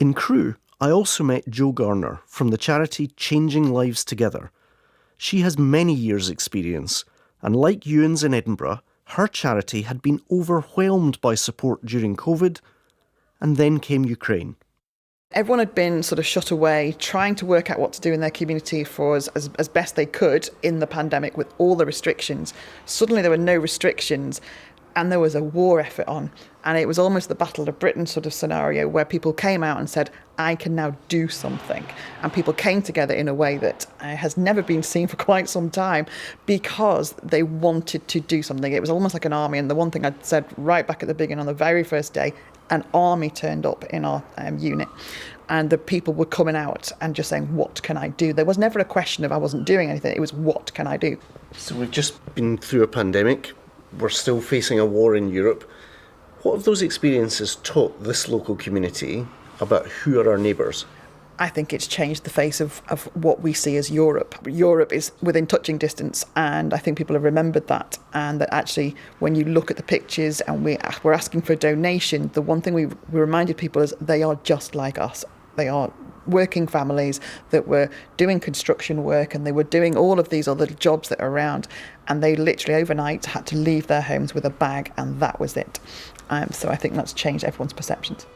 In Crewe, I also met Jo Garner from the charity Changing Lives Together. She has many years' experience, and like Ewan's in Edinburgh, her charity had been overwhelmed by support during COVID, and then came Ukraine. Everyone had been sort of shut away, trying to work out what to do in their community for as best they could in the pandemic with all the restrictions. Suddenly there were no restrictions and there was a war effort on. And it was almost the Battle of Britain sort of scenario where people came out and said, I can now do something. And people came together in a way that has never been seen for quite some time because they wanted to do something. It was almost like an army. And the one thing I'd said right back at the beginning on the very first day, an army turned up in our unit. And the people were coming out and just saying, what can I do? There was never a question of I wasn't doing anything. It was, what can I do? So we've just been through a pandemic. We're still facing a war in Europe. What have those experiences taught this local community about who are our neighbours? I think it's changed the face of what we see as Europe. Europe is within touching distance, and I think people have remembered that. And that actually, when you look at the pictures and we're asking for a donation, the one thing we reminded people is they are just like us. They are working families that were doing construction work and they were doing all of these other jobs that are around, and they literally overnight had to leave their homes with a bag, and that was it. So I think that's changed everyone's perceptions.